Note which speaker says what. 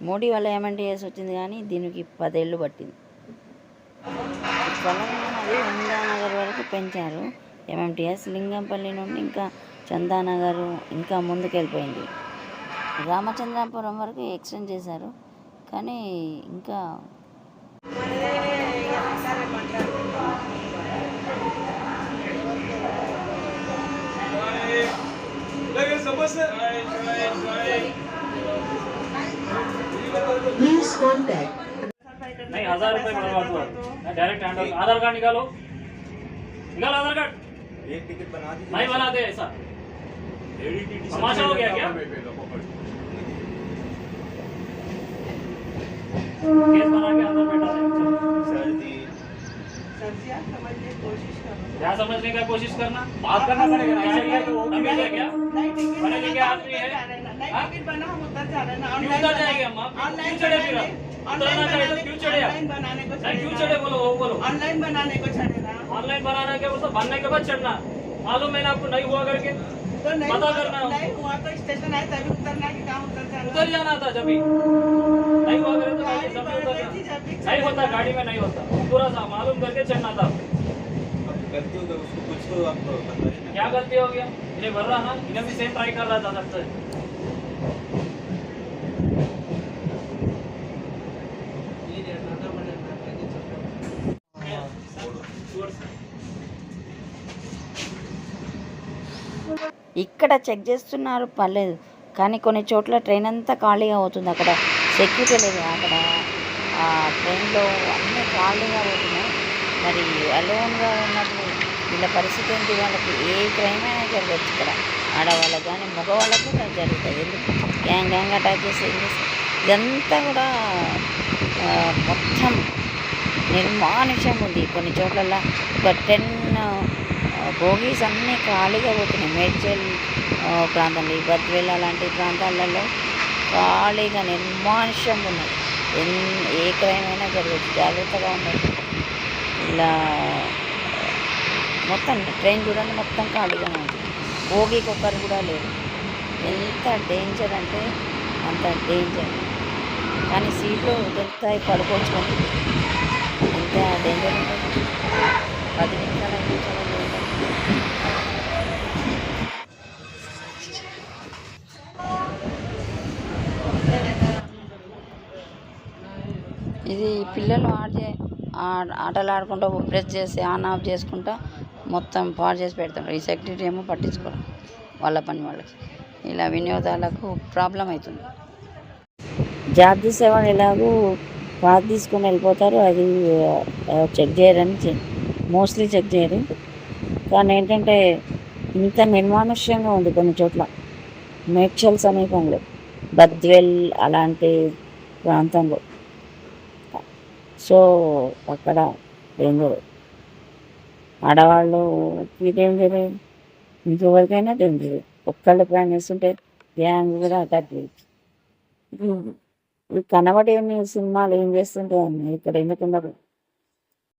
Speaker 1: మోడీ వల్ల ఎంఎన్టీఎస్ వచ్చింది, కానీ దీనికి 10 ఏళ్ళు పట్టింది. తెలంగాణది ఇందిరానగర్ వరకు పెంచారు ఎంఎంటీఎస్. లింగంపల్లి నుండి ఇంకా చందానగర్ ఇంకా ముందుకు వెళ్ళిపోయింది. రామచంద్రాపురం వరకు ఎక్స్టెండ్ చేశారు, కానీ ఇంకా
Speaker 2: Please contact.
Speaker 3: नहीं 1000 रुपये डायरेक्ट हैंड आधार कार्ड निकालो आधार कार्ड।
Speaker 4: एक टिकट बना दीजिए।
Speaker 3: नहीं बनाते ऐसा तमाशा हो गया क्या? केस बना के अंदर बैठा क्या समझने का कोशिश करना, बात करना पड़ेगा। क्या बनेगा क्या आदमी है? क्यों उतर जाएगी अम्मा? क्यों चढ़े फिर उतरना चाहिए तो क्यों चढ़े? क्यों चढ़े बोलो, वो बोलो।
Speaker 5: ऑनलाइन बनाने को चढ़ेगा।
Speaker 3: ऑनलाइन बनाना क्या मतलब बनने के बाद चढ़ना? मालूम है ना आपको नहीं हुआ करके
Speaker 5: तो नहीं
Speaker 3: पता करना
Speaker 5: नहीं हुआ तो स्टेशन आए तभी उतरना कि कहाँ उतर जाना?
Speaker 3: उतर जाना था जब भी नहीं हुआ करे तो जब भी उतर नहीं होता, गाड़ी में नहीं होता, पूरा सा मालूम करके चढ़ना था।
Speaker 4: गलती हो गई उसको कुछ तो आप बताइए।
Speaker 3: क्या गलती हो गया? इन्हें भर रहा ना, इन्हें भी सेम ट्राई कर रहा था सबसे।
Speaker 1: ఇక్కడ చెక్ చేస్తున్నారు పర్లేదు, కానీ కొన్ని చోట్ల ట్రైన్ అంతా ఖాళీగా అవుతుంది. అక్కడ సెక్యూరిటీ లేదు, అక్కడ ఆ ట్రైన్లో అన్నీ ఖాళీగా అవుతున్నాయి. మరి అలోన్గా ఉన్నప్పుడు వీళ్ళ పరిస్థితి ఏంటి? వాళ్ళకి ఏ క్రైమ్ అయినా జరగచ్చు ఇక్కడ, ఆడవాళ్ళకి కానీ మగవాళ్ళకు జరుగుతుంది. ఎందుకు గ్యాంగ్ అటాక్ చేసి ఏం చేస్తారు? ఇదంతా కూడా మొత్తం నిర్మానుష్యంగా ఉంది. కొన్ని చోట్ల ఒక 10 బోగీస్ అన్నీ ఖాళీగా పోతున్నాయి. మేడ్చల్ ప్రాంతంలో, బద్వేల్ అలాంటి ప్రాంతాలలో ఖాళీగా నిర్మానుష్యంగా ఉన్నాయి. ఏ క్రైమ్ అయినా జరగచ్చు, జాగ్రత్తగా ఉండాలి. ఇలా మొత్తం ట్రైన్ చూడండి, మొత్తం ఖాళీగానే ఉంది. బోగీకి ఒక్కరు కూడా లేరు. ఎంత డేంజర్ అంటే అంత డేంజర్. కానీ సీట్లు దొరుకుతాయి, పడుకోవచ్చు. ఎంత డేంజర్ ఉంటుంది. 10 నిమిషాలు 5 నిమిషాలు ఇది పిల్లలు ఆటలు ఆడుకుంటూ ప్రెస్ చేసి ఆన్ ఆఫ్ చేసుకుంటా మొత్తం పాడు చేసి పెడతారు. ఈ సెక్యూరిటీ ఏమో పట్టించుకోరు, వాళ్ళ పని వాళ్ళకి. ఇలా వినియోగదారులకు ప్రాబ్లం అవుతుంది. జాతీయ సేవలు ఎలాగూ పాస్ తీసుకొని వెళ్ళిపోతారు, అది చెక్ చేయరని మోస్ట్లీ చెక్ చేయరు. కానీ ఏంటంటే ఇంత నిర్మానుష్యంగా ఉంది కొన్ని చోట్ల. మేడ్చల్ సమీపంలో, బద్వేల్ అలాంటి ప్రాంతంలో. సో అక్కడ డేంజర్, ఆడవాళ్ళకి డేంజర్, ఇంకెవరికైనా డేంజర్. ఒక్కళ్ళు ప్లాన్ చేస్తుంటే గ్యాంగ్ కూడా అటాక్ చేయొచ్చు. కనబడే సినిమాలు ఏం చేస్తుంటే ఇక్కడ ఎందుకు ఉండదు.